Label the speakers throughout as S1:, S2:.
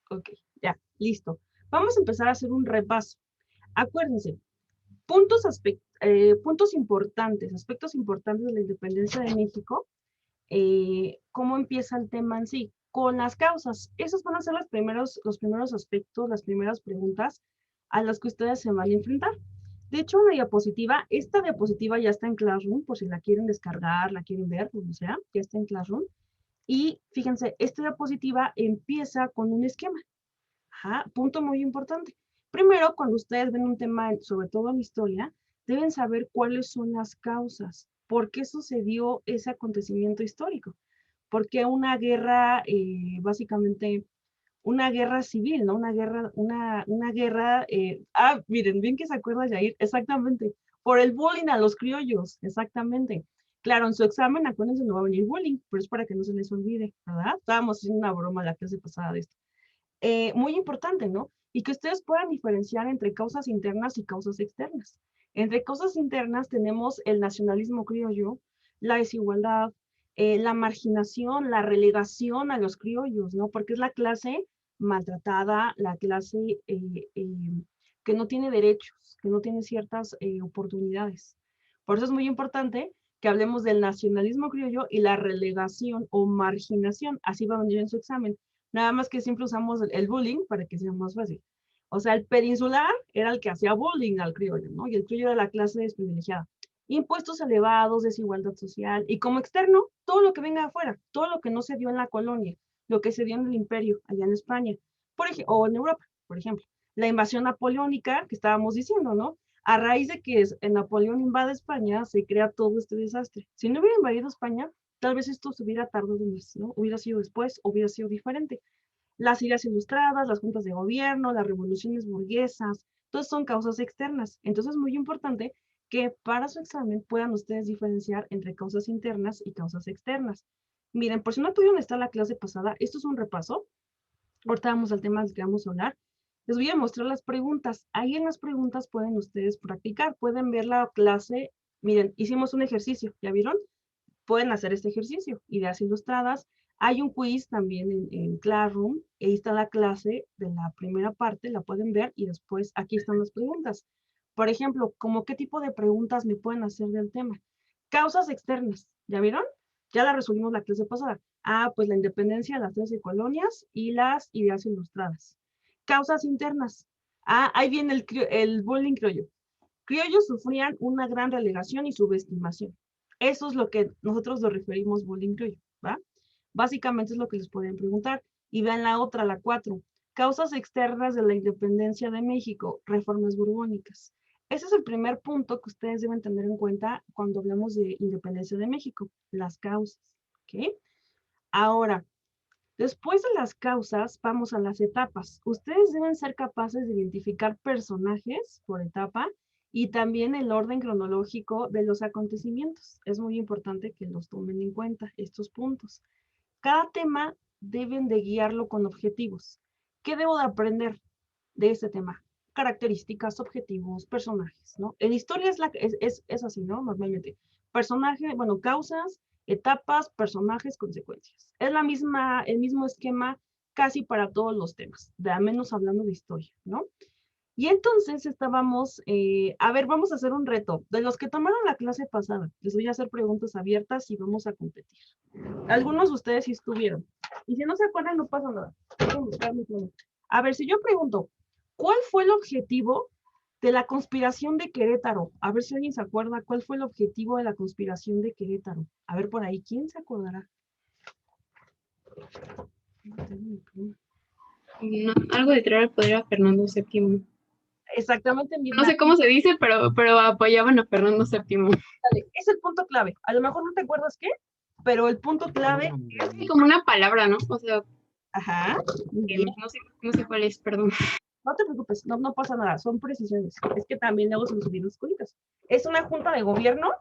S1: Ok, ya, listo. Vamos a empezar a hacer un repaso. Acuérdense, puntos importantes, aspectos importantes de la independencia de México. ¿Cómo empieza el tema en sí? Con las causas. Esos van a ser los primeros aspectos, las primeras preguntas a las que ustedes se van a enfrentar. De hecho, una diapositiva, esta diapositiva ya está en Classroom, por si la quieren descargar, la quieren ver, como sea, ya está en Classroom. Y fíjense, esta diapositiva empieza con un esquema. Ajá, punto muy importante. Primero, cuando ustedes ven un tema, sobre todo en historia, deben saber cuáles son las causas, por qué sucedió ese acontecimiento histórico, por qué una guerra, básicamente, una guerra civil, ¿no? Una guerra, miren, bien que se acuerda Jair, exactamente, por el bullying a los criollos, exactamente. Claro, en su examen, acuérdense, no va a venir bullying, pero es para que no se les olvide, ¿verdad? Estábamos haciendo una broma la clase pasada de esto. Muy importante, ¿no? Y que ustedes puedan diferenciar entre causas internas y causas externas. Entre causas internas tenemos el nacionalismo criollo, la desigualdad, la marginación, la relegación a los criollos, ¿no? Porque es la clase maltratada, la clase que no tiene derechos, que no tiene ciertas oportunidades. Por eso es muy importante que hablemos del nacionalismo criollo y la relegación o marginación. Así va a venir en su examen. Nada más que siempre usamos el bullying para que sea más fácil. O sea, el peninsular era el que hacía bullying al criollo, ¿no? Y el criollo era la clase desprivilegiada. Impuestos elevados, desigualdad social, y como externo, todo lo que venga de afuera, todo lo que no se dio en la colonia, lo que se dio en el imperio, allá en España, o en Europa, por ejemplo. La invasión napoleónica, que estábamos diciendo, ¿no? A raíz de que Napoleón invade España, se crea todo este desastre. Si no hubiera invadido España, tal vez esto se hubiera tardado más, ¿no? Hubiera sido después, hubiera sido diferente. Las ideas ilustradas, las juntas de gobierno, las revoluciones burguesas, todas son causas externas. Entonces es muy importante que para su examen puedan ustedes diferenciar entre causas internas y causas externas. Miren, por si no pudieron estar la clase pasada, esto es un repaso. Ahorita vamos al tema del que vamos a hablar. Les voy a mostrar las preguntas. Ahí en las preguntas pueden ustedes practicar, pueden ver la clase. Miren, hicimos un ejercicio, ¿ya vieron? Pueden hacer este ejercicio, ideas ilustradas. Hay un quiz también en Classroom, ahí está la clase de la primera parte, la pueden ver y después aquí están las preguntas. Por ejemplo, ¿cómo qué tipo de preguntas me pueden hacer del tema? Causas externas, ¿ya vieron? Ya la resolvimos la clase pasada. Pues la independencia de las 13 colonias y las ideas ilustradas. Causas internas. Ahí viene el bullying criollo. Criollos sufrían una gran relegación y subestimación. Eso es lo que nosotros lo referimos bullying criollo, ¿va? Básicamente es lo que les pueden preguntar. Y vean la otra, la 4. Causas externas de la independencia de México, reformas borbónicas. Ese es el primer punto que ustedes deben tener en cuenta cuando hablamos de independencia de México, las causas, ¿ok? Ahora, después de las causas, vamos a las etapas. Ustedes deben ser capaces de identificar personajes por etapa y también el orden cronológico de los acontecimientos. Es muy importante que los tomen en cuenta estos puntos. Cada tema deben de guiarlo con objetivos. ¿Qué debo de aprender de este tema? Características, objetivos, personajes, ¿no? En historia es así, ¿no? Normalmente. Personaje, bueno, causas, etapas, personajes, consecuencias. Es el mismo esquema casi para todos los temas, de al menos hablando de historia, ¿no? Y entonces estábamos, a ver, vamos a hacer un reto. De los que tomaron la clase pasada, les voy a hacer preguntas abiertas y vamos a competir. Algunos de ustedes sí estuvieron. Y si no se acuerdan, no pasa nada. A ver, si yo pregunto, ¿cuál fue el objetivo de la conspiración de Querétaro? A ver si alguien se acuerda cuál fue el objetivo de la conspiración de Querétaro. A ver por ahí, ¿quién se acordará?
S2: No, algo de traer al poder a Fernando VII.
S1: Exactamente,
S2: No sé cómo se dice, pero apoyaban a Fernando VII.
S1: es el punto clave. A lo mejor no te acuerdas qué, pero el punto clave
S2: Es como una palabra, ¿no? O sea,
S1: ajá, muy bien.
S2: no sé cuál es, perdón.
S1: No te preocupes, no pasa nada, son precisiones. Es que también luego se nos olvidan las cositas. Es una junta de gobierno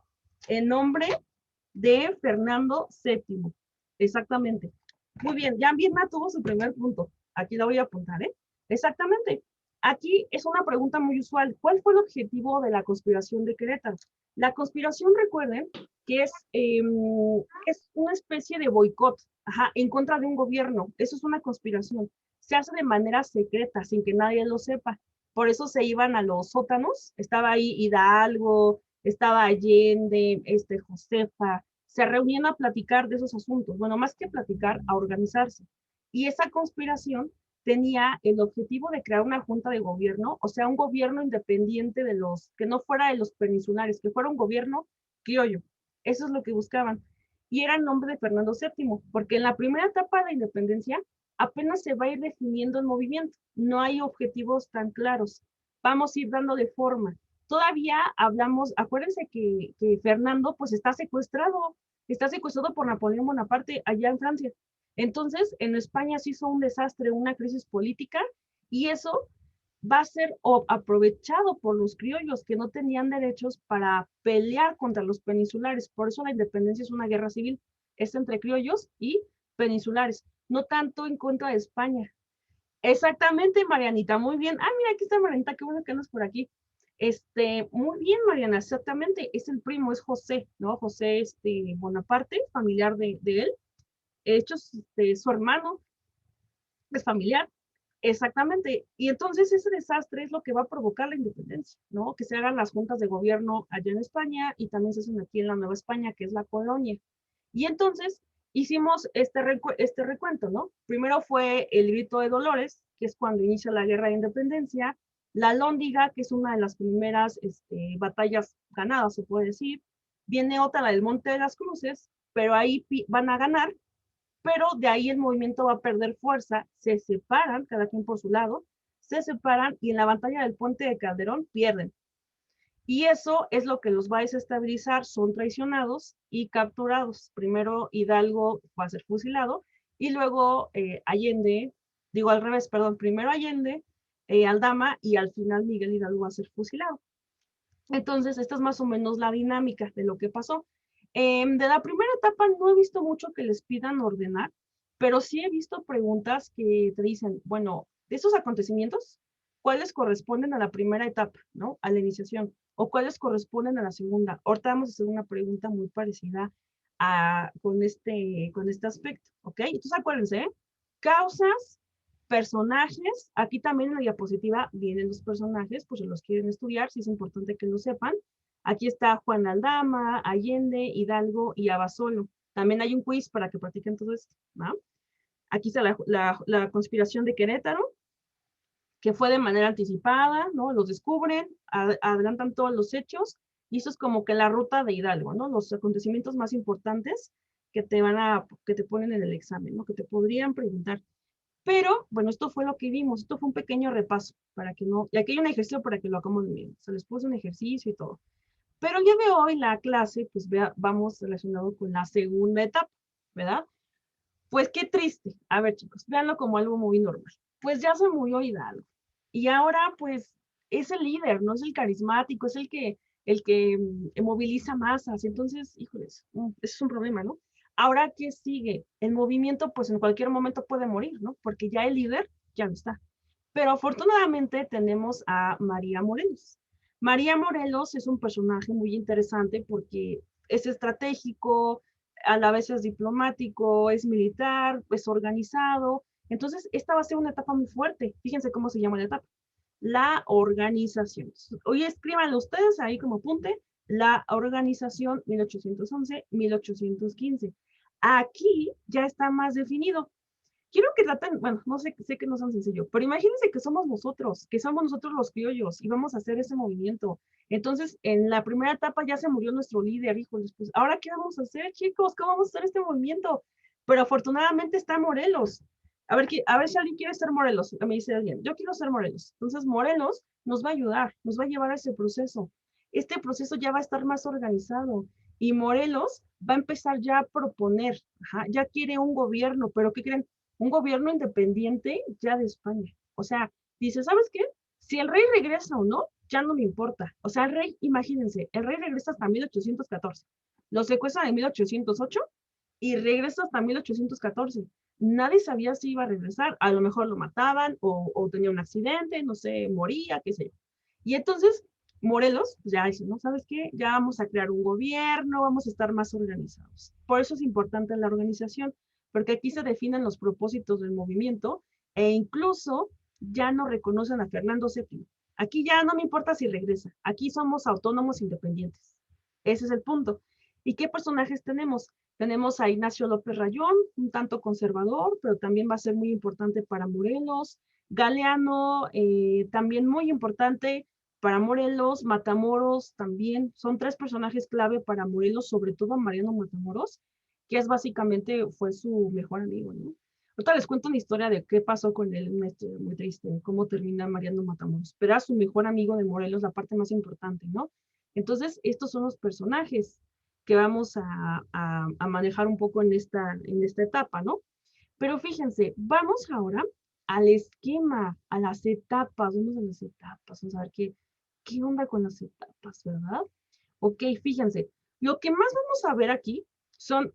S1: en nombre de Fernando VII. Exactamente. Muy bien, ya Mirna tuvo su primer punto. Aquí la voy a apuntar, ¿eh? Exactamente. Aquí es una pregunta muy usual. ¿Cuál fue el objetivo de la conspiración de Querétaro? La conspiración, recuerden, que es una especie de boicot, ajá, en contra de un gobierno. Eso es una conspiración. Se hace de manera secreta, sin que nadie lo sepa. Por eso se iban a los sótanos. Estaba ahí Hidalgo, estaba Allende, Josefa. Se reunían a platicar de esos asuntos. Bueno, más que platicar, a organizarse. Y esa conspiración tenía el objetivo de crear una junta de gobierno, o sea, un gobierno independiente de los, que no fuera de los peninsulares, que fuera un gobierno criollo. Eso es lo que buscaban. Y era el nombre de Fernando VII, porque en la primera etapa de la independencia apenas se va a ir definiendo el movimiento. No hay objetivos tan claros. Vamos a ir dando de forma. Todavía hablamos, acuérdense que Fernando pues está secuestrado por Napoleón Bonaparte allá en Francia. Entonces, en España se hizo un desastre, una crisis política, y eso va a ser aprovechado por los criollos que no tenían derechos para pelear contra los peninsulares. Por eso la independencia es una guerra civil, es entre criollos y peninsulares, no tanto en contra de España. Exactamente, Marianita, muy bien. Ah, mira, aquí está Marianita, qué bueno que andas por aquí. Muy bien, Mariana, exactamente, es el primo, es José, ¿no? José, Bonaparte, familiar de él. De hecho, su hermano es familiar. Exactamente. Y entonces ese desastre es lo que va a provocar la independencia, ¿no? Que se hagan las juntas de gobierno allá en España y también se hacen aquí en la Nueva España, que es la colonia. Y entonces hicimos este recuento, ¿no? Primero fue el grito de Dolores, que es cuando inicia la guerra de independencia, la Lóndiga, que es una de las primeras batallas ganadas, se puede decir. Viene otra, la del Monte de las Cruces, pero ahí van a ganar, pero de ahí el movimiento va a perder fuerza, se separan, cada quien por su lado, se separan y en la batalla del puente de Calderón pierden. Y eso es lo que los va a desestabilizar, son traicionados y capturados. Primero Hidalgo va a ser fusilado y luego Allende, digo al revés, perdón, primero Allende, Aldama y al final Miguel Hidalgo va a ser fusilado. Entonces, esta es más o menos la dinámica de lo que pasó. De la primera etapa no he visto mucho que les pidan ordenar, pero sí he visto preguntas que te dicen, bueno, de esos acontecimientos, ¿cuáles corresponden a la primera etapa, ¿no? A la iniciación, o cuáles corresponden a la segunda. Ahorita vamos a hacer una pregunta muy parecida con este aspecto, ¿ok? Entonces acuérdense, ¿eh? Causas, personajes, aquí también en la diapositiva vienen los personajes, pues si los quieren estudiar, sí es importante que lo sepan. Aquí está Juan Aldama, Allende, Hidalgo y Abasolo. También hay un quiz para que practiquen todo esto, ¿no? Aquí está la conspiración de Querétaro, que fue de manera anticipada, ¿no? Los descubren, adelantan todos los hechos, y eso es como que la ruta de Hidalgo, ¿no? Los acontecimientos más importantes que te ponen en el examen, ¿no? Que te podrían preguntar. Pero, bueno, esto fue lo que vimos, esto fue un pequeño repaso, para que no, y aquí hay un ejercicio para que lo acomoden bien, se les puso un ejercicio y todo. Pero el día de hoy la clase, pues vamos relacionado con la segunda etapa, ¿verdad? Pues qué triste. A ver, chicos, véanlo como algo muy normal. Pues ya se murió Hidalgo. Y ahora, pues, es el líder, no es el carismático, es el que moviliza masas. Entonces, híjoles, ese es un problema, ¿no? Ahora, ¿qué sigue? El movimiento, pues, en cualquier momento puede morir, ¿no? Porque ya el líder ya no está. Pero afortunadamente tenemos a María Morelos. María Morelos es un personaje muy interesante porque es estratégico, a la vez es diplomático, es militar, es organizado. Entonces, esta va a ser una etapa muy fuerte. Fíjense cómo se llama la etapa. La organización. Hoy escríbanlo ustedes ahí como apunte. La organización 1811-1815. Aquí ya está más definido. Quiero que traten, bueno, no sé, sé que no son sencillo, pero imagínense que somos nosotros los criollos y vamos a hacer ese movimiento. Entonces, en la primera etapa ya se murió nuestro líder, híjoles, pues, ¿ahora qué vamos a hacer, chicos? ¿Cómo vamos a hacer este movimiento? Pero afortunadamente está Morelos. A ver si alguien quiere ser Morelos. Me dice alguien, yo quiero ser Morelos. Entonces, Morelos nos va a ayudar, nos va a llevar a ese proceso. Este proceso ya va a estar más organizado y Morelos va a empezar ya a proponer, ajá, ya quiere un gobierno, pero ¿qué creen? Un gobierno independiente ya de España. O sea, dice, ¿sabes qué? Si el rey regresa o no, ya no me importa. O sea, el rey, imagínense, el rey regresa hasta 1814. Lo secuestran en 1808 y regresa hasta 1814. Nadie sabía si iba a regresar. A lo mejor lo mataban o tenía un accidente, no sé, moría, qué sé yo. Y entonces Morelos, pues ya dice, ¿no? ¿Sabes qué? Ya vamos a crear un gobierno, vamos a estar más organizados. Por eso es importante la organización, porque aquí se definen los propósitos del movimiento e incluso ya no reconocen a Fernando VII. Aquí ya no me importa si regresa, aquí somos autónomos independientes. Ese es el punto. ¿Y qué personajes tenemos? Tenemos a Ignacio López Rayón, un tanto conservador, pero también va a ser muy importante para Morelos. Galeano, también muy importante para Morelos. Matamoros también. Son tres personajes clave para Morelos, sobre todo Mariano Matamoros, que es básicamente, fue su mejor amigo, ¿no? Ahorita les cuento una historia de qué pasó con él, una historia muy triste, cómo termina Mariano Matamoros. Pero era su mejor amigo de Morelos, la parte más importante, ¿no? Entonces, estos son los personajes que vamos a manejar un poco en esta etapa, ¿no? Pero fíjense, vamos ahora al esquema, a las etapas, vamos a las etapas, vamos a ver qué onda con las etapas, ¿verdad? Ok, fíjense, lo que más vamos a ver aquí son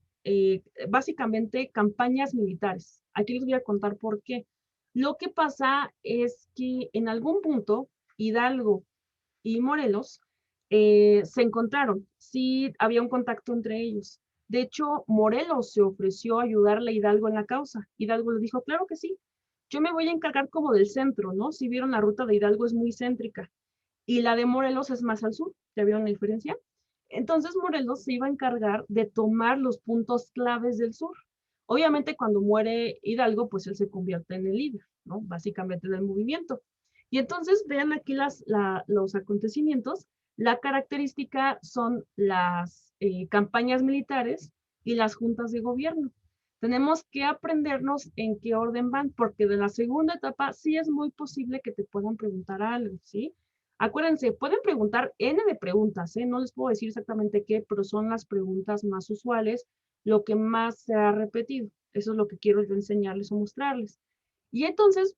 S1: básicamente campañas militares. Aquí les voy a contar por qué. Lo que pasa es que en algún punto Hidalgo y Morelos se encontraron. Sí, había un contacto entre ellos. De hecho, Morelos se ofreció a ayudarle a Hidalgo en la causa. Hidalgo le dijo, claro que sí, yo me voy a encargar como del centro, ¿no? Si vieron la ruta de Hidalgo es muy céntrica y la de Morelos es más al sur, ¿ya vieron la diferencia? Entonces Morelos se iba a encargar de tomar los puntos claves del sur. Obviamente cuando muere Hidalgo, pues él se convierte en el líder, ¿no? Básicamente del movimiento. Y entonces vean aquí los acontecimientos. La característica son las campañas militares y las juntas de gobierno. Tenemos que aprendernos en qué orden van, porque de la segunda etapa sí es muy posible que te puedan preguntar algo, ¿sí? Acuérdense, pueden preguntar N de preguntas, ¿eh? No les puedo decir exactamente qué, pero son las preguntas más usuales, lo que más se ha repetido. Eso es lo que quiero yo enseñarles o mostrarles. Y entonces,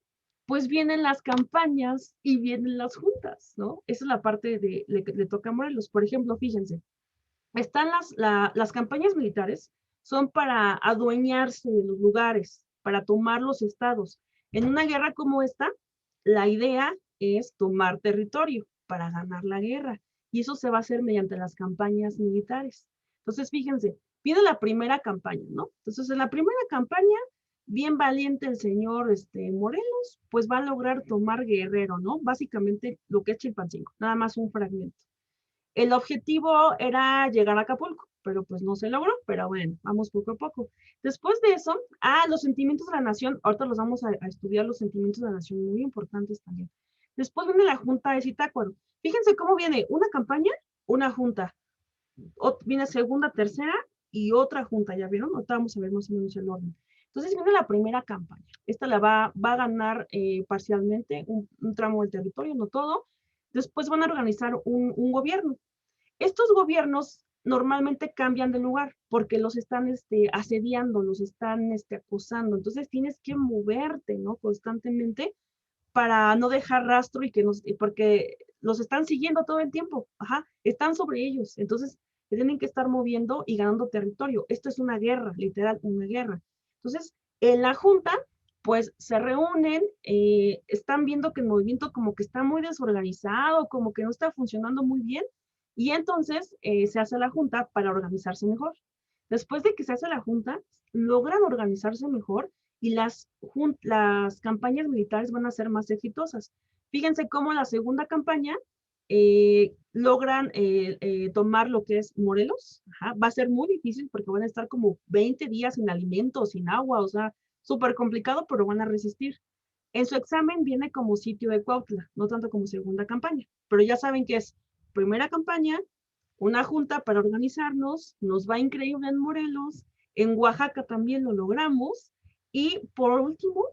S1: pues vienen las campañas y vienen las juntas, ¿no? Esa es la parte de le toca a Morelos. Por ejemplo, fíjense, están las campañas militares, son para adueñarse de los lugares, para tomar los estados. En una guerra como esta, la idea es tomar territorio para ganar la guerra. Y eso se va a hacer mediante las campañas militares. Entonces, fíjense, viene la primera campaña, ¿no? Entonces, en la primera campaña, bien valiente el señor Morelos, pues va a lograr tomar Guerrero, ¿no? Básicamente lo que es Chilpancingo, nada más un fragmento. El objetivo era llegar a Acapulco, pero pues no se logró, pero bueno, vamos poco a poco. Después de eso, los sentimientos de la nación, ahorita los vamos a estudiar, los sentimientos de la nación, muy importantes también. Después viene la junta de Zitácuaro. Fíjense cómo viene una campaña, una junta, viene segunda, tercera y otra junta, ¿ya vieron? Ahorita vamos a ver más o menos el orden. Entonces viene la primera campaña. Esta va a ganar parcialmente un tramo del territorio, no todo. Después van a organizar un gobierno. Estos gobiernos normalmente cambian de lugar porque los están asediando, los están acosando. Entonces tienes que moverte, ¿no? Constantemente para no dejar rastro y porque los están siguiendo todo el tiempo. Ajá, están sobre ellos. Entonces se tienen que estar moviendo y ganando territorio. Esto es una guerra, literal, una guerra. Entonces, en la junta, pues se reúnen, están viendo que el movimiento como que está muy desorganizado, como que no está funcionando muy bien, y entonces se hace la junta para organizarse mejor. Después de que se hace la junta, logran organizarse mejor y las campañas militares van a ser más exitosas. Fíjense cómo la segunda campaña logran tomar lo que es Morelos. Ajá, va a ser muy difícil porque van a estar como 20 días sin alimentos, sin agua, o sea, súper complicado, pero van a resistir. En su examen viene como sitio de Cuautla, no tanto como segunda campaña, pero ya saben que es primera campaña, una junta para organizarnos, nos va increíble en Morelos, en Oaxaca también lo logramos, y por último,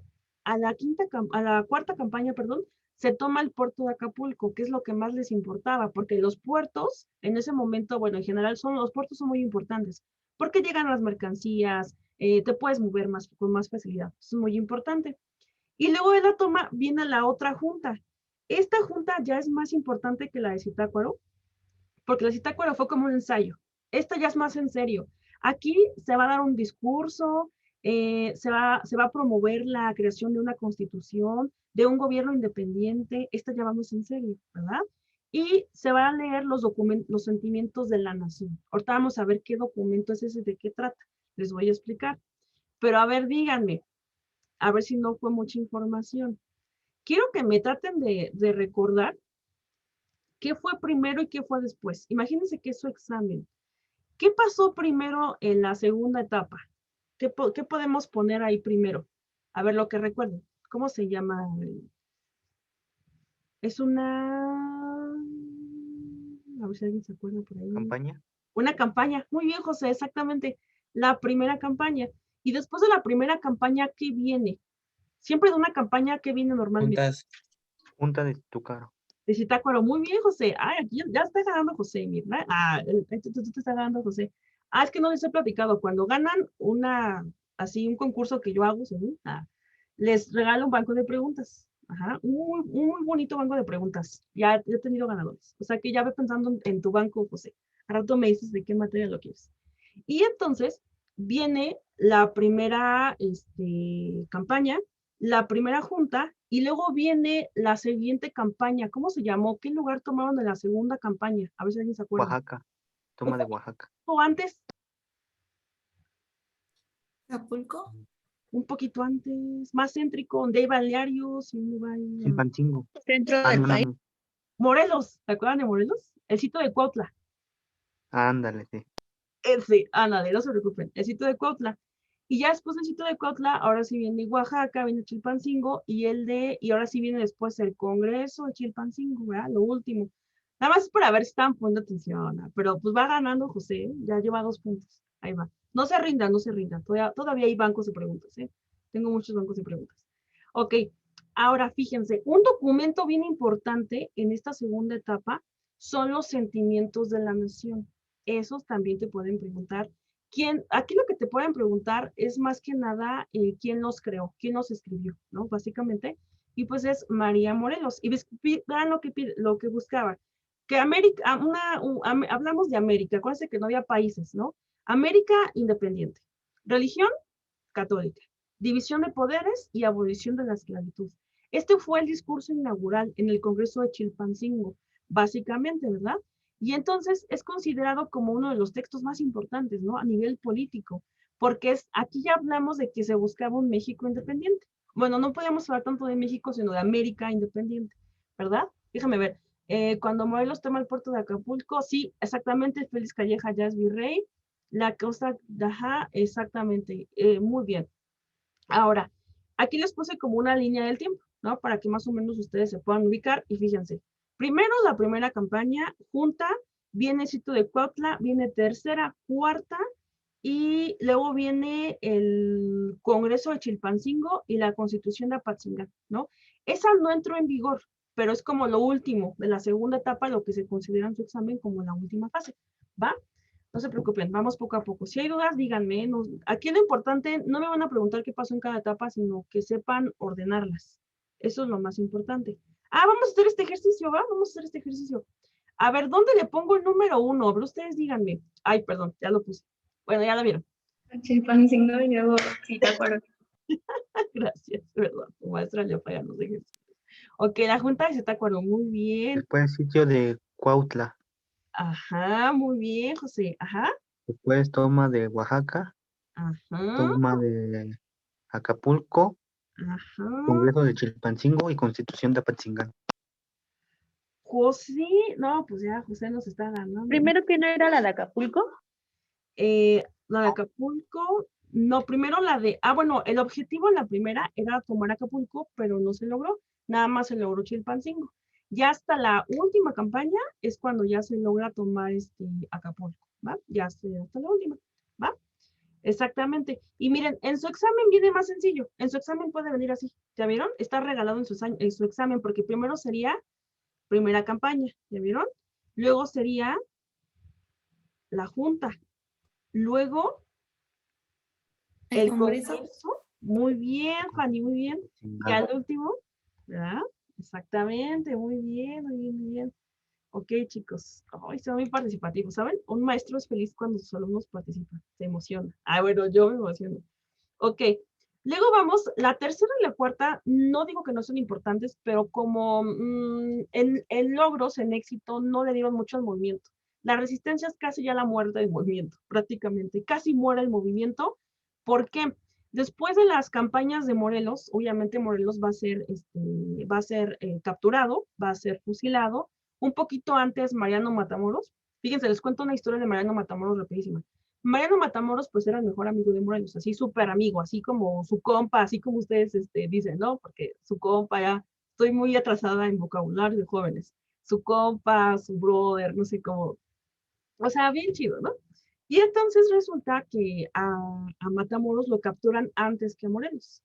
S1: a la cuarta campaña, perdón, se toma el puerto de Acapulco, que es lo que más les importaba, porque los puertos, en ese momento, bueno, en general los puertos son muy importantes, porque llegan las mercancías, te puedes mover con más facilidad, eso es muy importante. Y luego de la toma viene la otra junta. Esta junta ya es más importante que la de Zitácuaro, porque la Zitácuaro fue como un ensayo. Esta ya es más en serio. Aquí se va a dar un discurso, se va a promover la creación de una constitución, de un gobierno independiente. Esta ya vamos en serio, ¿verdad? y se van a leer los documentos, los sentimientos de la nación. Ahorita vamos a ver qué documento es ese, de qué trata. Les voy a explicar. Pero a ver, díganme, a ver si no fue mucha información. Quiero que me traten de recordar qué fue primero y qué fue después. Imagínense que es su examen. ¿Qué pasó primero en la segunda etapa? ¿Qué podemos poner ahí primero? A ver lo que recuerden. ¿Cómo se llama? Es una... A ver si alguien se acuerda por ahí.
S3: ¿Campaña?
S1: Una campaña. Muy bien, José, exactamente. La primera campaña. Y después de la primera campaña, ¿qué viene? Siempre de una campaña, ¿qué viene normalmente?
S3: Junta de Tucaro.
S1: De Zitácuaro. Muy bien, José. Ah, aquí ya está ganando José, mira. Ah, tú te está ganando José. Ah, es que no les he platicado. Cuando ganan así, un concurso que yo hago, según, les regalo un banco de preguntas. Ajá, un muy bonito banco de preguntas. Ya he tenido ganadores. O sea que ya ve pensando en tu banco, José. A rato me dices de qué materia lo quieres. Y entonces viene la primera campaña, la primera junta, y luego viene la siguiente campaña. ¿Cómo se llamó? ¿Qué lugar tomaron en la segunda campaña? A ver si alguien se acuerda.
S3: Oaxaca.
S1: Un
S3: Toma de Oaxaca.
S1: poquito antes,
S4: ¿Acapulco?
S1: un poquito antes, más céntrico, donde hay balnearios y donde hay,
S3: Chilpancingo.
S2: Centro
S3: Ah,
S2: del
S3: no,
S2: país.
S3: no.
S1: Morelos. ¿Se acuerdan de Morelos? El sitio de Cuautla.
S3: Ándale, sí.
S1: Ese, ándale, no se preocupen, el sitio de Cuautla. Y ya después del sitio de Cuautla, ahora sí viene Oaxaca, viene Chilpancingo, y ahora sí viene después el Congreso de Chilpancingo, ¿verdad? Lo último. Nada más para ver si están poniendo atención, ¿no? Pero pues va ganando José, ¿eh? Ya lleva 2 puntos. Ahí va. No se rindan, no se rindan. Todavía hay bancos de preguntas, ¿eh? Tengo muchos bancos de preguntas. Ok, ahora fíjense, un documento bien importante en esta segunda etapa son los sentimientos de la nación. Esos también te pueden preguntar. Aquí lo que te pueden preguntar es más que nada quién los creó, quién los escribió, ¿no? Básicamente. Y pues es María Morelos. Y vean lo que buscaba. Que América, hablamos de América, acuérdense que no había países, ¿no? América independiente. Religión católica. División de poderes y abolición de la esclavitud. Este fue el discurso inaugural en el Congreso de Chilpancingo, básicamente, ¿verdad? Y entonces es considerado como uno de los textos más importantes, ¿no? A nivel político, porque aquí ya hablamos de que se buscaba un México independiente. Bueno, no podíamos hablar tanto de México, sino de América independiente, ¿verdad? Déjame ver. Cuando Morelos toma el puerto de Acapulco, sí, exactamente, Félix Calleja ya es virrey. La cosa, ajá, exactamente, muy bien. Ahora, aquí les puse como una línea del tiempo, ¿no? Para que más o menos ustedes se puedan ubicar y fíjense. Primero la primera campaña, junta, viene el sitio de Cuautla, viene tercera, cuarta, y luego viene el Congreso de Chilpancingo y la Constitución de Apatzingán, ¿no? Esa no entró en vigor, pero es como lo último de la segunda etapa, lo que se considera en su examen como la última fase, ¿va? No se preocupen, vamos poco a poco. Si hay dudas, díganme. Aquí lo importante, no me van a preguntar qué pasó en cada etapa, sino que sepan ordenarlas. Eso es lo más importante. Vamos a hacer este ejercicio, ¿va? Vamos a hacer este ejercicio. A ver, ¿dónde le pongo el número 1? A ver, ustedes díganme. Ay, perdón, ya lo puse. Bueno, ya lo vieron.
S2: Chilpancingo y luego Zitácuaro.
S1: Gracias, perdón. Tu maestra le falla los ejercicios. Ok, la Junta de Zitácuaro, muy bien.
S3: Después sitio de Cuautla.
S1: Ajá, muy bien, José. Ajá,
S3: Después toma de Oaxaca.
S1: ajá,
S3: Toma de Acapulco.
S1: ajá.
S3: Congreso de Chilpancingo y Constitución de Apatzingán.
S1: José, no, pues ya José nos está ganando.
S2: Primero que no era la de Acapulco.
S1: La de Acapulco, no, primero bueno, el objetivo en la primera era tomar Acapulco, pero no se logró, nada más se logró Chilpancingo. Ya hasta la última campaña es cuando ya se logra tomar Acapulco, ¿va? Ya hasta la última, ¿va? Exactamente. Y miren, en su examen viene más sencillo, en su examen puede venir así, ¿ya vieron? Está regalado en su examen, porque primero sería primera campaña, ¿ya vieron? Luego sería la junta, luego
S4: ¿El
S1: el
S4: Congreso?
S1: Congreso, muy bien, Fanny, muy bien. Y al
S3: Apatzingán.
S1: último, ¿verdad? Exactamente, muy bien, muy bien, muy bien. Ok, chicos. Ay, son muy participativos, ¿saben? Un maestro es feliz cuando sus alumnos participan, se emociona. Bueno, yo me emociono. Ok, Luego vamos, la tercera y la cuarta, no digo que no son importantes, pero como en logros, en éxito, no le dieron mucho al movimiento. La resistencia es casi ya la muerte del movimiento, prácticamente. Casi muere el movimiento. ¿Por qué? Después de las campañas de Morelos, obviamente Morelos va a ser capturado, va a ser fusilado. Un poquito antes, Mariano Matamoros. Fíjense, les cuento una historia de Mariano Matamoros rapidísima. Mariano Matamoros, pues era el mejor amigo de Morelos, así súper amigo, así como su compa, así como ustedes dicen, ¿no? Porque su compa ya, estoy muy atrasada en vocabulario de jóvenes. Su compa, su brother, no sé cómo, o sea, bien chido, ¿no? Y entonces resulta que a Matamoros lo capturan antes que a Morelos,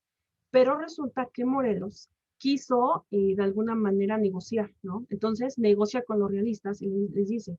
S1: pero resulta que Morelos quiso de alguna manera negociar, ¿no? Entonces negocia con los realistas y les dice,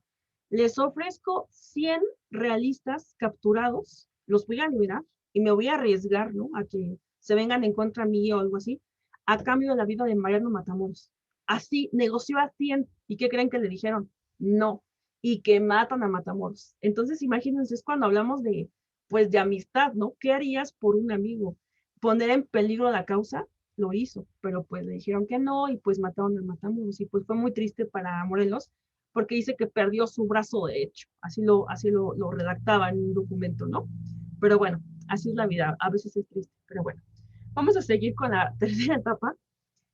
S1: les ofrezco 100 realistas capturados, los voy a liberar y me voy a arriesgar, ¿no? A que se vengan en contra mí o algo así, a cambio de la vida de Mariano Matamoros. Así negoció a 100 y ¿qué creen que le dijeron? No, y que matan a Matamoros. Entonces, imagínense, es cuando hablamos de, pues, de amistad, ¿no? ¿Qué harías por un amigo? Poner en peligro la causa, lo hizo, pero pues le dijeron que no y pues mataron a Matamoros y pues fue muy triste para Morelos porque dice que perdió su brazo derecho, lo redactaba en un documento, ¿no? Pero bueno, así es la vida, a veces es triste, pero bueno. Vamos a seguir con la tercera etapa,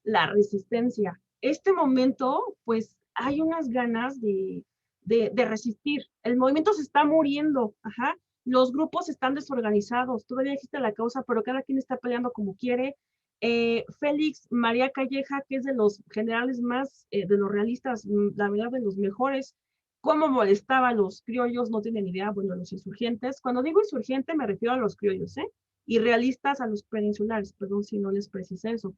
S1: la resistencia. Este momento, pues hay unas ganas de resistir. El movimiento se está muriendo, ajá. Los grupos están desorganizados, todavía existe la causa, pero cada quien está peleando como quiere. Félix María Calleja, que es de los generales más, de los realistas, la verdad, de los mejores, cómo molestaba a los criollos, no tienen idea, bueno, los insurgentes. Cuando digo insurgente me refiero a los criollos, ¿eh? Y realistas a los peninsulares, perdón si no les precisé eso.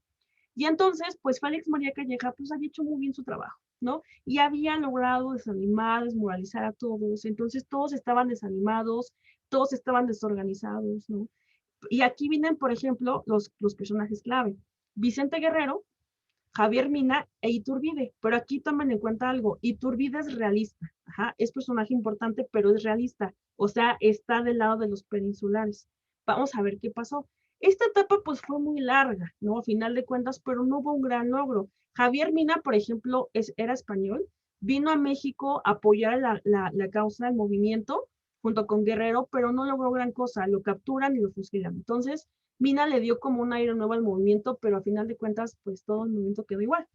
S1: Y entonces, pues Félix María Calleja, pues había hecho muy bien su trabajo, ¿no? Y había logrado desanimar, desmoralizar a todos, entonces todos estaban desanimados, todos estaban desorganizados, ¿no? Y aquí vienen, por ejemplo, los personajes clave. Vicente Guerrero, Javier Mina e Iturbide, pero aquí tomen en cuenta algo, Iturbide es realista, ajá, es personaje importante, pero es realista, o sea, está del lado de los peninsulares. Vamos a ver qué pasó. Esta etapa pues fue muy larga, ¿no? A final de cuentas, pero no hubo un gran logro. Javier Mina, por ejemplo, era español, vino a México a apoyar la causa del movimiento junto con Guerrero, pero no logró gran cosa, lo capturan y lo fusilan. Entonces, Mina le dio como un aire nuevo al movimiento, pero a final de cuentas, pues todo el movimiento quedó igual.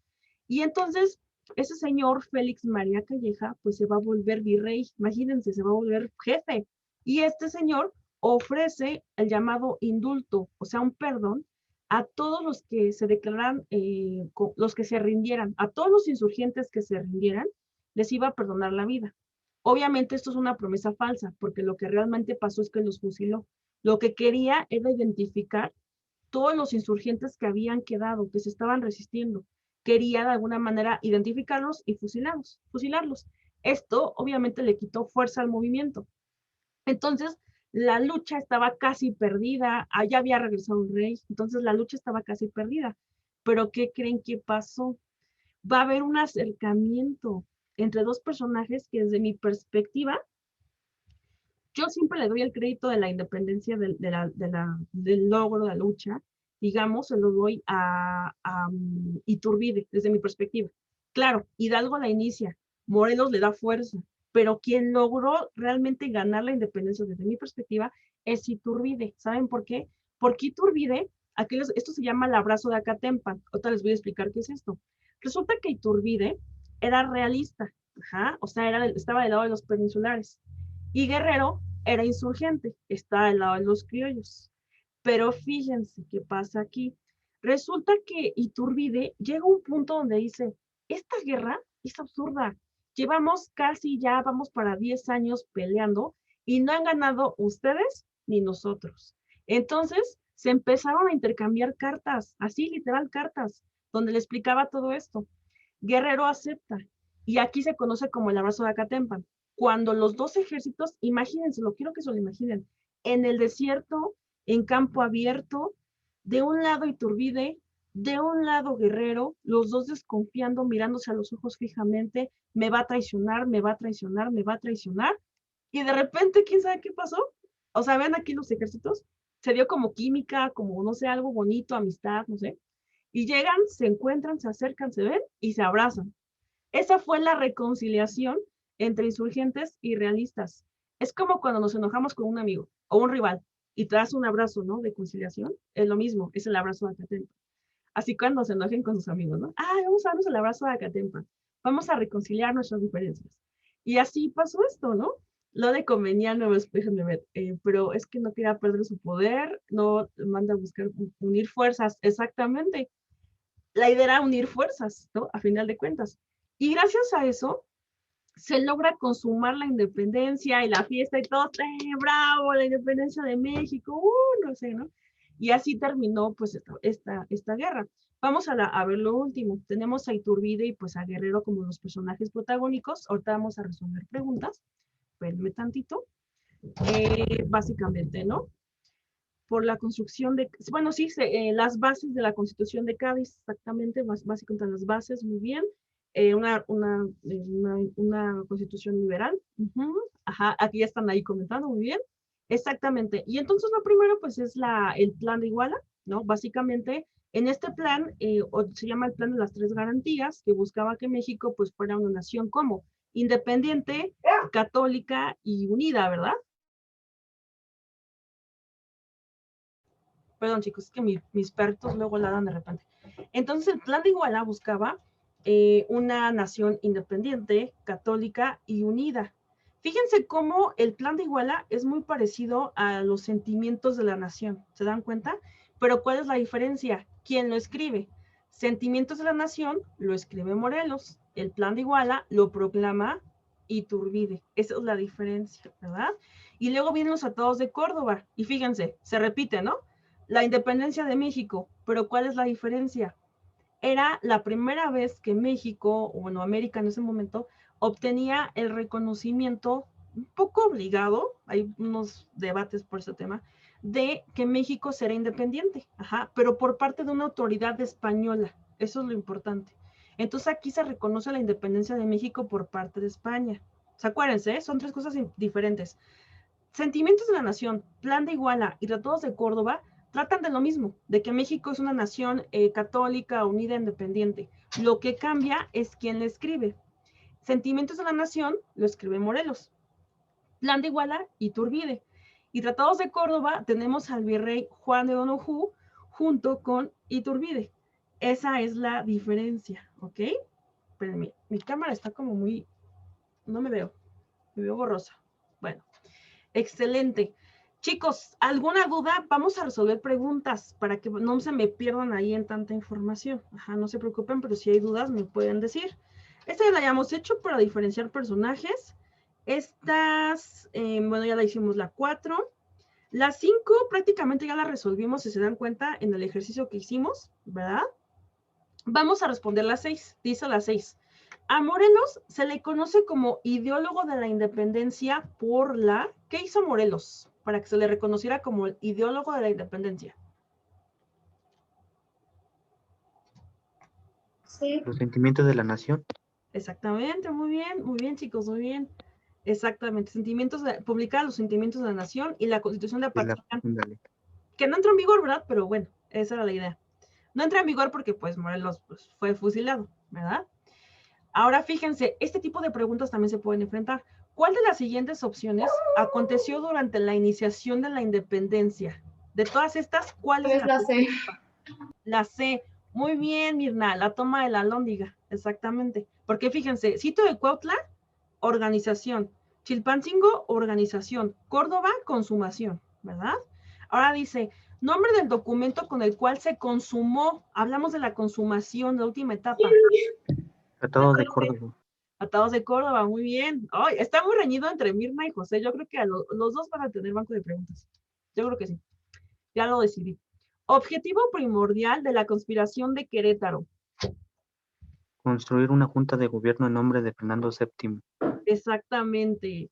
S1: Y entonces, ese señor Félix María Calleja, pues se va a volver virrey, imagínense, se va a volver jefe. Y este señor ofrece el llamado indulto, o sea, un perdón a todos los que se declaran, los que se rindieran, a todos los insurgentes que se rindieran, les iba a perdonar la vida. Obviamente esto es una promesa falsa, porque lo que realmente pasó es que los fusiló. Lo que quería era identificar todos los insurgentes que habían quedado, que se estaban resistiendo. Quería de alguna manera identificarlos y fusilarlos. Esto obviamente le quitó fuerza al movimiento. Entonces, la lucha estaba casi perdida, allá había regresado un rey, entonces la lucha estaba casi perdida. Pero ¿qué creen que pasó? Va a haber un acercamiento entre dos personajes que desde mi perspectiva yo siempre le doy el crédito de la independencia del logro de la lucha, digamos, se lo doy a Iturbide, desde mi perspectiva. Claro, Hidalgo la inicia, Morelos le da fuerza, pero quien logró realmente ganar la independencia desde mi perspectiva es Iturbide. ¿Saben por qué? Porque Iturbide, esto se llama el abrazo de Acatempan. Ahorita les voy a explicar qué es esto. Resulta que Iturbide era realista, ajá, o sea, estaba del lado de los peninsulares. Y Guerrero era insurgente, está al lado de los criollos. Pero fíjense qué pasa aquí. Resulta que Iturbide llega a un punto donde dice, esta guerra es absurda. Llevamos casi ya, vamos para 10 años peleando y no han ganado ustedes ni nosotros. Entonces se empezaron a intercambiar cartas, así literal cartas, donde le explicaba todo esto. Guerrero acepta y aquí se conoce como el abrazo de Acatempan. Cuando los dos ejércitos, imagínense, lo quiero que se lo imaginen, en el desierto, en campo abierto, de un lado Iturbide, de un lado Guerrero, los dos desconfiando, mirándose a los ojos fijamente, me va a traicionar, me va a traicionar, me va a traicionar, y de repente, ¿quién sabe qué pasó? O sea, ven aquí los ejércitos, se dio como química, como, no sé, algo bonito, amistad, no sé. Y llegan, se encuentran, se acercan, se ven y se abrazan. Esa fue la reconciliación entre insurgentes y realistas. Es como cuando nos enojamos con un amigo o un rival y te das un abrazo, ¿no? De conciliación. Es lo mismo, es el abrazo de Acatempa. Así cuando se enojen con sus amigos, ¿no? Ay, vamos a darnos el abrazo de Acatempa. Vamos a reconciliar nuestras diferencias. Y así pasó esto, ¿no? Lo de convenía no déjenme ver, pero es que no quería perder su poder, no manda a buscar unir fuerzas, exactamente. La idea era unir fuerzas, ¿no? A final de cuentas. Y gracias a eso se logra consumar la independencia y la fiesta y todo, bravo, la independencia de México, no sé, ¿no? Y así terminó pues esta guerra. Vamos a ver lo último. Tenemos a Iturbide y pues a Guerrero como los personajes protagónicos. Ahorita vamos a resolver preguntas. Espérenme tantito. Básicamente, ¿no? Por la construcción de, bueno, sí, las bases de la Constitución de Cádiz, exactamente, básicamente las bases, muy bien. Una constitución liberal. Ajá, aquí ya están ahí comentando, muy bien. Exactamente. Y entonces lo primero, pues, es el plan de Iguala, ¿no? Básicamente, en este plan, se llama el plan de las tres garantías, que buscaba que México, pues, fuera una nación como independiente, católica y unida, ¿verdad? Perdón, chicos, es que mis perritos luego ladran de repente. Entonces, el plan de Iguala buscaba una nación independiente, católica y unida. Fíjense cómo el plan de Iguala es muy parecido a los sentimientos de la nación, ¿se dan cuenta? Pero ¿cuál es la diferencia? ¿Quién lo escribe? Sentimientos de la nación lo escribe Morelos, el plan de Iguala lo proclama Iturbide. Esa es la diferencia, ¿verdad? Y luego vienen los tratados de Córdoba, y fíjense, se repite, ¿no? La independencia de México, pero ¿cuál es la diferencia? Era la primera vez que México, o bueno, América en ese momento, obtenía el reconocimiento, un poco obligado, hay unos debates por ese tema, de que México será independiente, ajá, pero por parte de una autoridad española, eso es lo importante. Entonces aquí se reconoce la independencia de México por parte de España. O sea, acuérdense, son tres cosas diferentes. Sentimientos de la Nación, Plan de Iguala y Tratados de Córdoba tratan de lo mismo, de que México es una nación católica, unida, independiente. Lo que cambia es quién le escribe. Sentimientos de la Nación lo escribe Morelos. Plan de Iguala, Iturbide. Y Tratados de Córdoba tenemos al virrey Juan de Donojú junto con Iturbide. Esa es la diferencia, ¿ok? Espérenme, mi cámara está como muy... No me veo borrosa. Bueno. Excelente. Chicos, ¿alguna duda? Vamos a resolver preguntas para que no se me pierdan ahí en tanta información. Ajá, no se preocupen, pero si hay dudas me pueden decir. Esta ya la hayamos hecho para diferenciar personajes. Estas, bueno, ya la hicimos la 4. La 5 prácticamente ya la resolvimos, si se dan cuenta, en el ejercicio que hicimos, ¿verdad? Vamos a responder la 6. Dice la 6. A Morelos se le conoce como ideólogo de la independencia por la... ¿Qué hizo Morelos para que se le reconociera como el ideólogo de la independencia?
S2: Sí.
S3: Los sentimientos de la nación.
S1: Exactamente, muy bien chicos, muy bien. Exactamente, publicar los sentimientos de la nación y la Constitución de Apatzingán, que no entró en vigor, ¿verdad? Pero bueno, esa era la idea. No entra en vigor porque pues Morelos pues, fue fusilado, ¿verdad? Ahora fíjense, este tipo de preguntas también se pueden enfrentar. ¿Cuál de las siguientes opciones aconteció durante la iniciación de la independencia? De todas estas, ¿cuál es
S2: la C?
S1: La C. Muy bien, Mirna, la toma de la Alhóndiga, exactamente. Porque fíjense, Sitio de Cuautla, organización. Chilpancingo, organización. Córdoba, consumación, ¿verdad? Ahora dice, nombre del documento con el cual se consumó, hablamos de la consumación, la última etapa.
S3: Tratado de Córdoba.
S1: Tratados de Córdoba, muy bien. Ay, está muy reñido entre Mirna y José. Yo creo que los dos van a tener banco de preguntas. Yo creo que sí. Ya lo decidí. Objetivo primordial de la conspiración de Querétaro.
S3: Construir una junta de gobierno en nombre de Fernando VII.
S1: Exactamente.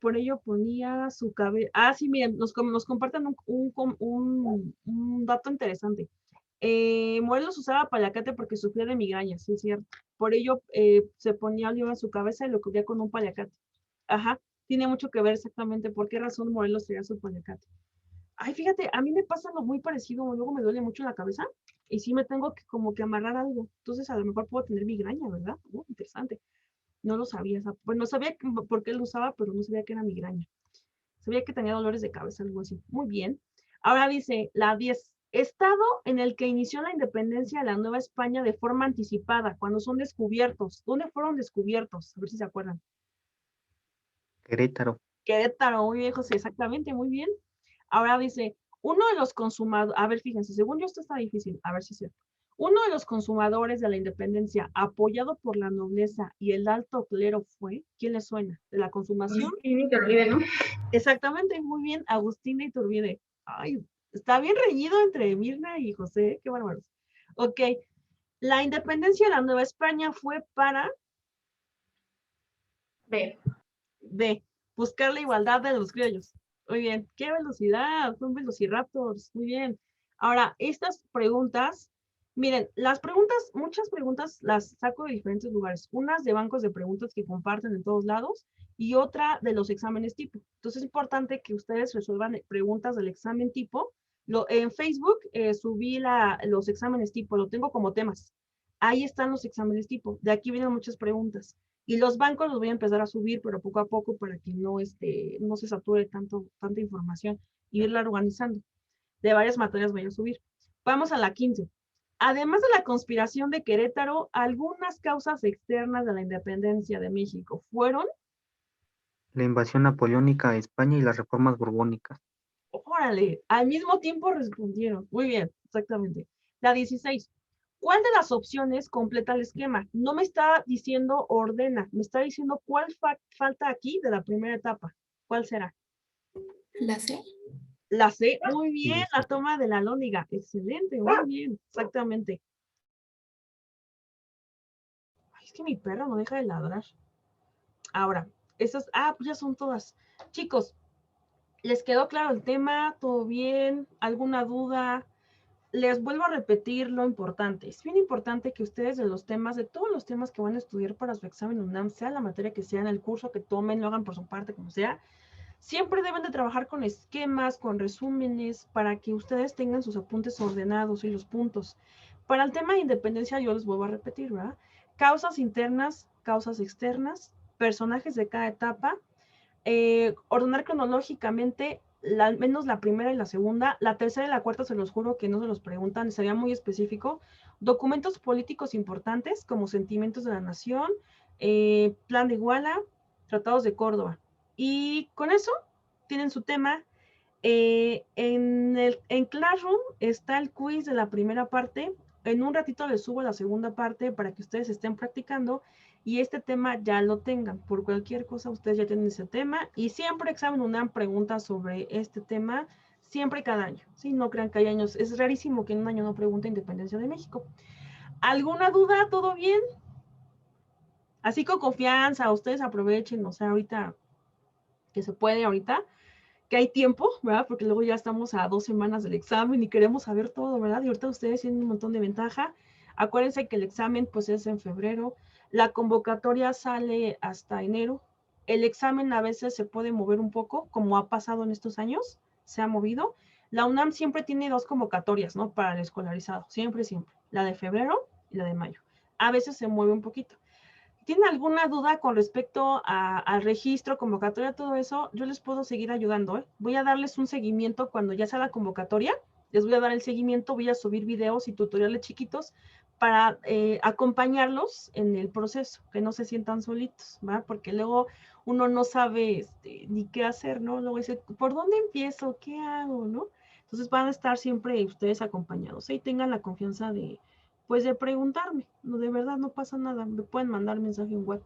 S1: Por ello ponía su cabeza. Ah, sí, miren, nos comparten un dato interesante. Morelos usaba paliacate porque sufría de migrañas, sí es cierto. Por ello se ponía olivo en su cabeza y lo cubría con un paliacate. Ajá, tiene mucho que ver exactamente por qué razón Morelos tenía su paliacate. Ay, fíjate, a mí me pasa lo muy parecido, luego me duele mucho la cabeza y sí me tengo que como que amarrar algo. Entonces a lo mejor puedo tener migraña, ¿verdad? Interesante. No lo sabía, pues no sabía por qué lo usaba, pero no sabía que era migraña. Sabía que tenía dolores de cabeza, algo así. Muy bien. Ahora dice la 10. Estado en el que inició la independencia de la Nueva España de forma anticipada, cuando son descubiertos. ¿Dónde fueron descubiertos? A ver si se acuerdan.
S3: Querétaro.
S1: Querétaro, muy bien, José, exactamente, muy bien. Ahora dice, uno de los consumadores, a ver, fíjense, según yo esto está difícil, a ver si es cierto. Uno de los consumadores de la independencia, apoyado por la nobleza y el alto clero fue, ¿quién le suena? ¿De la consumación?
S2: Y ni te olvides, ¿no?
S1: Exactamente, muy bien, Agustina Iturbide. Ay, está bien reñido entre Mirna y José, qué bárbaros. Ok, la independencia de la Nueva España fue para
S2: Ve.
S1: D, buscar la igualdad de los criollos. Muy bien, qué velocidad, son velociraptors, muy bien. Ahora, estas preguntas, miren, las preguntas, muchas preguntas las saco de diferentes lugares. Unas de bancos de preguntas que comparten en todos lados y otra de los exámenes tipo. Entonces es importante que ustedes resuelvan preguntas del examen tipo. En Facebook subí los exámenes tipo, lo tengo como temas. Ahí están los exámenes tipo. De aquí vienen muchas preguntas. Y los bancos los voy a empezar a subir, pero poco a poco para que no se sature tanta información y irla organizando. De varias materias voy a subir. Vamos a la 15. Además de la conspiración de Querétaro, algunas causas externas de la independencia de México fueron,
S3: La invasión napoleónica a España y las reformas borbónicas.
S1: órale, al mismo tiempo respondieron. Muy bien, exactamente. La 16. ¿Cuál de las opciones completa el esquema? No me está diciendo ordena, me está diciendo cuál falta aquí de la primera etapa. ¿Cuál será?
S4: La C.
S1: La C, muy bien,
S3: Sí,
S1: la
S3: sí.
S1: toma de la lóniga. Excelente, muy bien, exactamente. Ay, es que mi perro no deja de ladrar. Ahora, pues ya son todas. Chicos, ¿les quedó claro el tema? ¿Todo bien? ¿Alguna duda? Les vuelvo a repetir lo importante. Es bien importante que ustedes de todos los temas que van a estudiar para su examen UNAM, sea la materia que sea, en el curso que tomen, lo hagan por su parte, como sea, siempre deben de trabajar con esquemas, con resúmenes, para que ustedes tengan sus apuntes ordenados y los puntos. Para el tema de independencia, yo les vuelvo a repetir, ¿verdad? Causas internas, causas externas, personajes de cada etapa, ordenar cronológicamente al menos la primera y la segunda, la tercera y la cuarta se los juro que no se los preguntan, sería muy específico, documentos políticos importantes como sentimientos de la nación, plan de Iguala, tratados de Córdoba. Y con eso tienen su tema. En Classroom está el quiz de la primera parte. En un ratito les subo la segunda parte para que ustedes estén practicando y este tema ya lo tengan. Por cualquier cosa, ustedes ya tienen ese tema y siempre examen una pregunta sobre este tema, siempre cada año. ¿Sí? No crean que hay años. Es rarísimo que en un año no pregunte Independencia de México. ¿Alguna duda? ¿Todo bien? Así con confianza, ustedes aprovechen, o sea, ahorita que se puede, ahorita que hay tiempo, ¿verdad? Porque luego ya estamos a 2 semanas del examen y queremos saber todo, ¿verdad? Y ahorita ustedes tienen un montón de ventaja. Acuérdense que el examen pues es en febrero, la convocatoria sale hasta enero, el examen a veces se puede mover un poco, como ha pasado en estos años, se ha movido. La UNAM siempre tiene 2 convocatorias, ¿no? Para el escolarizado, siempre, siempre. La de febrero y la de mayo. A veces se mueve un poquito. ¿Tienen alguna duda con respecto al registro, convocatoria, todo eso? Yo les puedo seguir ayudando, ¿eh? Voy a darles un seguimiento cuando ya sea la convocatoria. Les voy a dar el seguimiento, voy a subir videos y tutoriales chiquitos para acompañarlos en el proceso, que no se sientan solitos, ¿va? Porque luego uno no sabe ni qué hacer, ¿no? Luego dice, ¿por dónde empiezo? ¿Qué hago? ¿No? Entonces van a estar siempre ustedes acompañados, ¿eh? Y tengan la confianza pues de preguntarme, no, de verdad no pasa nada, me pueden mandar mensaje en web.